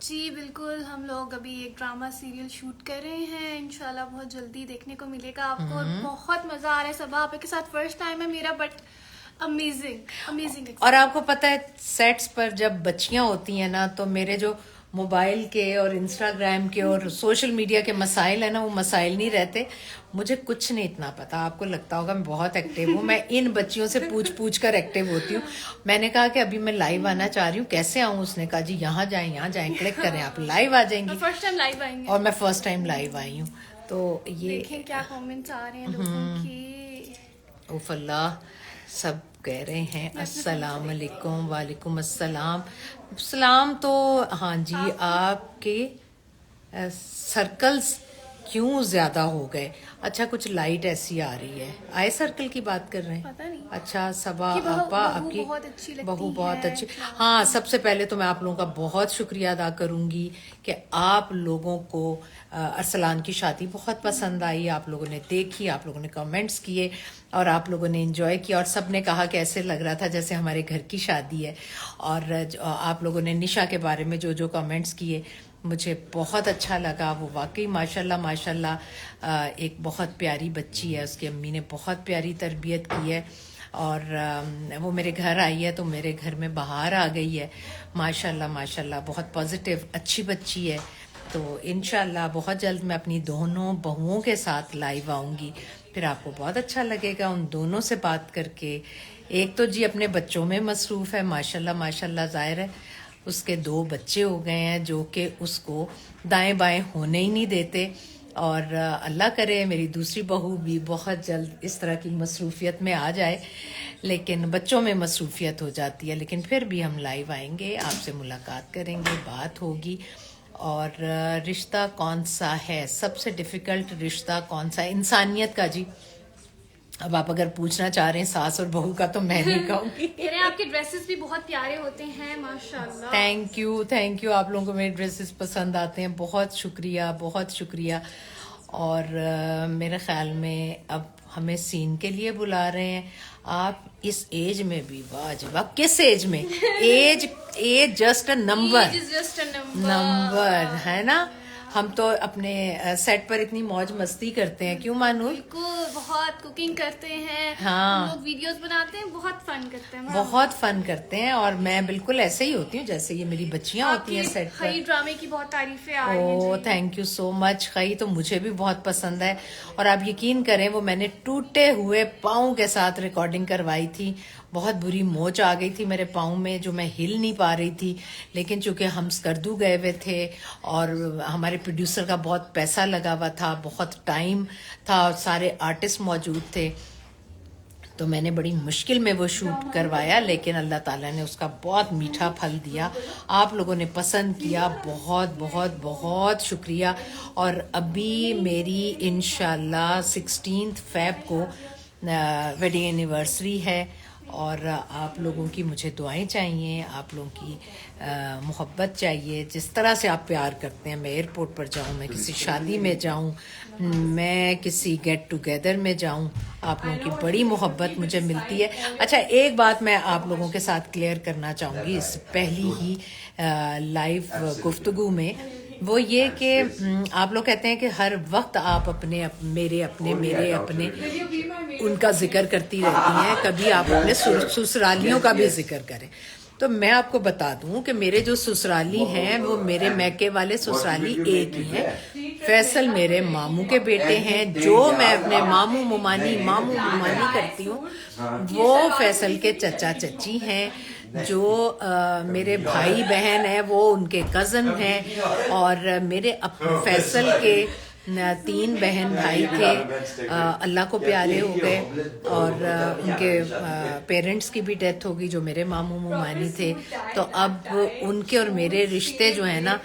جی بالکل، ہم لوگ ابھی ایک ڈرامہ سیریل شوٹ کر رہے ہیں، انشاءاللہ بہت جلدی دیکھنے کو ملے گا آپ کو، اور بہت مزہ آ رہا ہے. صبا آپ کے ساتھ فرسٹ ٹائم ہے میرا، بٹ امیزنگ. اور آپ کو پتہ ہے سیٹس پر جب بچیاں ہوتی ہیں نا تو میرے جو موبائل کے اور انسٹاگرام کے اور سوشل میڈیا کے مسائل ہیں نا، وہ مسائل نہیں رہتے. مجھے کچھ نہیں اتنا پتا، آپ کو لگتا ہوگا میں بہت ایکٹیو ہوں. میں ان بچیوں سے پوچھ کر ایکٹیو ہوتی ہوں. میں نے کہا کہ ابھی میں لائیو آنا چاہ رہی ہوں، کیسے آؤں؟ اس نے کہا جی یہاں جائیں کلک کریں، آپ لائیو آ جائیں گی. فرسٹ ٹائم لائیو آئیں گے اور میں فرسٹ ٹائم لائیو آئی ہوں. تو یہ دیکھیں کیا کامنٹس آ رہے ہیں لوگوں کے. اوف اللہ، سب کہہ رہے ہیں السلام علیکم. وعلیکم السلام. سلام. تو ہاں جی، آپ کے سرکلز کیوں زیادہ ہو گئے؟ اچھا کچھ لائٹ ایسی آ رہی ہے، آئے سرکل کی بات کر رہے ہیں؟ پتہ نہیں. اچھا صبا کی بہو آپا آپ کی بہت اچھی لگتی بہو بہت ہے. اچھی. ہاں سب سے پہلے تو میں آپ لوگوں کا بہت شکریہ ادا کروں گی کہ آپ لوگوں کو ارسلان کی شادی بہت پسند آئی، آپ لوگوں نے دیکھی، آپ لوگوں نے کمنٹس کیے اور آپ لوگوں نے انجوائے کیا، اور سب نے کہا کہ ایسے لگ رہا تھا جیسے ہمارے گھر کی شادی ہے. اور آپ لوگوں نے نشا کے بارے میں جو کمنٹس کیے مجھے بہت اچھا لگا. وہ واقعی ماشاءاللہ ایک بہت پیاری بچی ہے، اس کی امی نے بہت پیاری تربیت کی ہے، اور وہ میرے گھر آئی ہے تو میرے گھر میں بہار آ گئی ہے. ماشاءاللہ بہت پازیٹیو اچھی بچی ہے. تو انشاءاللہ بہت جلد میں اپنی دونوں بہوؤں کے ساتھ لائیو آؤں گی، پھر آپ کو بہت اچھا لگے گا ان دونوں سے بات کر کے. ایک تو جی اپنے بچوں میں مصروف ہے ماشاءاللہ ظاہر ہے، اس کے 2 بچے ہو گئے ہیں جو کہ اس کو دائیں بائیں ہونے ہی نہیں دیتے. اور اللہ کرے میری دوسری بہو بھی بہت جلد اس طرح کی مصروفیت میں آ جائے، لیکن بچوں میں مصروفیت ہو جاتی ہے. لیکن پھر بھی ہم لائیو آئیں گے، آپ سے ملاقات کریں گے، بات ہوگی. اور رشتہ کون سا ہے سب سے ڈیفیکلٹ رشتہ کون سا ہے؟ انسانیت کا. جی اب آپ اگر پوچھنا چاہ رہے ہیں ساس اور بہو کا تو میں نہیں کہوں گی. کہہ رہے ہیں آپ کے ڈریسز بھی بہت پیارے ہوتے ہیں ماشاءاللہ. Thank you. آپ لوگوں کو میرے ڈریسز پسند آتے ہیں، بہت شکریہ. اور میرے خیال میں اب ہمیں سین کے لیے بلا رہے ہیں. آپ اس ایج میں بھی واجب، کس ایج میں؟ ایج جسٹ اے نمبر ہے نا. ہم تو اپنے سیٹ پر اتنی موج مستی کرتے ہیں، کیوں مانو؟ بالکل، بہت کوکنگ کرتے ہیں، ہاں لوگ ویڈیوز بناتے ہیں، بہت فن کرتے ہیں. بہت فن کرتے ہیں، اور میں بالکل ایسے ہی ہوتی ہوں جیسے یہ میری بچیاں ہوتی ہیں سیٹ پر. خی ڈرامے کی بہت تعریفیں آ رہی ہیں. تھینک یو سو مچ. خی تو مجھے بھی بہت پسند ہے، اور آپ یقین کریں وہ میں نے ٹوٹے ہوئے پاؤں کے ساتھ ریکارڈنگ کروائی تھی. بہت بری موچ آ گئی تھی میرے پاؤں میں جو میں ہل نہیں پا رہی تھی، لیکن چونکہ ہم اسکردو گئے ہوئے تھے اور ہمارے پروڈیوسر کا بہت پیسہ لگا ہوا تھا، بہت ٹائم تھا، سارے آرٹسٹ موجود تھے، تو میں نے بڑی مشکل میں وہ شوٹ کروایا. لیکن اللہ تعالیٰ نے اس کا بہت میٹھا پھل دیا، آپ لوگوں نے پسند کیا، بہت شکریہ. اور ابھی میری انشاءاللہ 16 فیب کو ویڈنگ اینیورسری ہے، اور آپ لوگوں کی مجھے دعائیں چاہیے، آپ لوگوں کی محبت چاہیے. جس طرح سے آپ پیار کرتے ہیں، میں ایئرپورٹ پر جاؤں، میں کسی شادی میں جاؤں، میں کسی گیٹ ٹوگیدر میں جاؤں، آپ لوگوں کی بڑی محبت مجھے ملتی ہے. اچھا ایک بات میں آپ لوگوں کے ساتھ کلیئر کرنا چاہوں گی اس پہلی ہی لائیو گفتگو میں، وہ یہ کہ آپ لوگ کہتے ہیں کہ ہر وقت آپ میرے اپنے ان کا ذکر کرتی رہتی ہیں، کبھی آپ اپنے سسرالیوں کا بھی ذکر کریں. تو میں آپ کو بتا دوں کہ میرے جو سسرالی ہیں وہ میرے میکے والے سسرالی ایک ہی ہیں. فیصل میرے ماموں کے بیٹے ہیں، جو میں اپنے ماموں ممانی کرتی ہوں، وہ فیصل کے چچا چچی ہیں. جو میرے بھائی بہن ہیں وہ ان کے کزن ہیں، اور میرے فیصل کے 3 بہن بھائی تھے، اللہ کو پیارے ہو گئے، اور ان کے پیرنٹس کی بھی ڈیتھ ہو گئی جو میرے ماموں ممانی تھے. تو اب ان کے اور میرے رشتے جو ہیں نا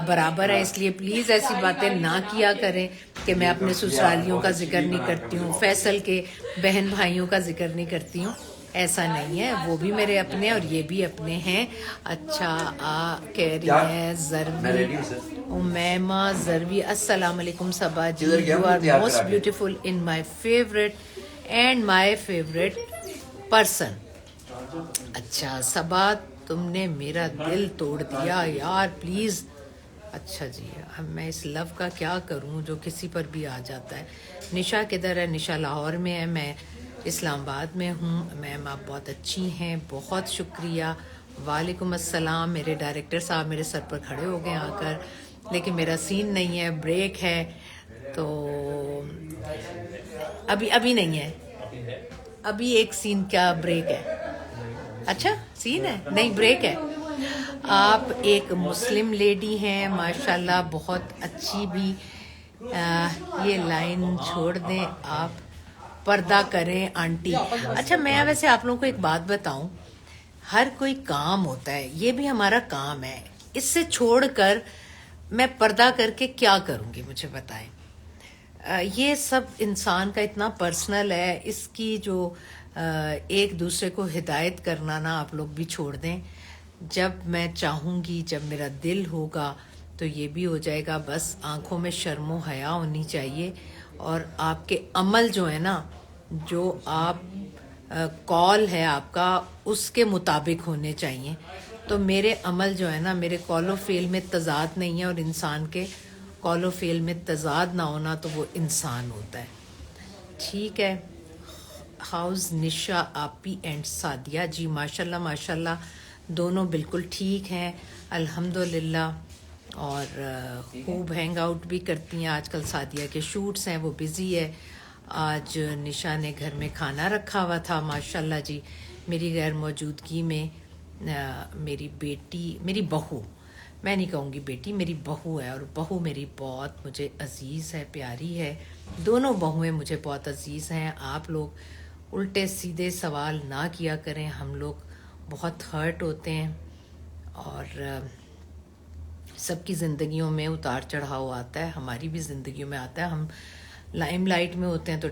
برابر ہیں، اس لیے پلیز ایسی باتیں نہ کیا کریں کہ میں اپنے سسرالیوں کا ذکر نہیں کرتی ہوں، فیصل کے بہن بھائیوں کا ذکر نہیں کرتی ہوں. ایسا نہیں ہے، وہ بھی میرے اپنے اور یہ بھی اپنے ہیں. اچھا کہہ رہی ہیں زروی امیمہ زروی، السلام علیکم Saba ji, you are most beautiful in my favourite and my favourite person. اچھا صبا تم نے میرا دل توڑ دیا یار، پلیز اچھا جی، اب میں اس لو کا کیا کروں جو کسی پر بھی آ جاتا ہے. نشا کدھر ہے؟ نشا لاہور میں ہے، میں اسلام آباد میں ہوں. میم آپ بہت اچھی ہیں، بہت شکریہ. وعلیکم السلام. میرے ڈائریکٹر صاحب میرے سر پر کھڑے ہو گئے آ کر، لیکن میرا سین نہیں ہے، بریک ہے، تو ابھی نہیں ہے. ابھی ایک سین کیا بریک ہے؟ اچھا سین ہے، نہیں بریک ہے. آپ ایک مسلم لیڈی ہیں ماشاءاللہ، بہت اچھی بھی. یہ لائن چھوڑ دیں، آپ پردہ کریں آنٹی. اچھا میں ویسے آپ لوگوں کو ایک بات بتاؤں، ہر کوئی کام ہوتا ہے، یہ بھی ہمارا کام ہے. اس سے چھوڑ کر میں پردہ کر کے کیا کروں گی؟ مجھے بتائیں. یہ سب انسان کا اتنا پرسنل ہے، اس کی جو ایک دوسرے کو ہدایت کرنا نا آپ لوگ بھی چھوڑ دیں. جب میں چاہوں گی، جب میرا دل ہوگا تو یہ بھی ہو جائے گا. بس آنکھوں میں شرم و حیا ہونی چاہیے، اور آپ کے عمل جو ہے نا، جو آپ کال ہے آپ کا، اس کے مطابق ہونے چاہیے. تو میرے عمل جو ہے نا، میرے قول و فعل میں تضاد نہیں ہے، اور انسان کے قول و فعل میں تضاد نہ ہونا تو وہ انسان ہوتا ہے. ٹھیک ہے. ہاؤز نشا آپی اینڈ سعدیہ؟ جی ماشاءاللہ ماشاءاللہ، دونوں بالکل ٹھیک ہیں الحمدللہ، اور خوب ہینگ آؤٹ بھی کرتی ہیں. آج کل سعدیہ کے شوٹس ہیں، وہ بزی ہے. آج نشا نے گھر میں کھانا رکھا ہوا تھا ماشاءاللہ جی. میری غیر موجودگی میں میری بیٹی، میری بہو، میں نہیں کہوں گی بیٹی، میری بہو ہے، اور بہو میری بہت مجھے عزیز ہے، پیاری ہے. دونوں بہویں مجھے بہت عزیز ہیں. آپ لوگ الٹے سیدھے سوال نہ کیا کریں، ہم لوگ بہت ہرٹ ہوتے ہیں، اور سب کی زندگیوں میں اتار چڑھاؤ آتا ہے، ہماری بھی زندگیوں میں آتا ہے. ہم لائم لائٹ میں ہوتے ہیں تو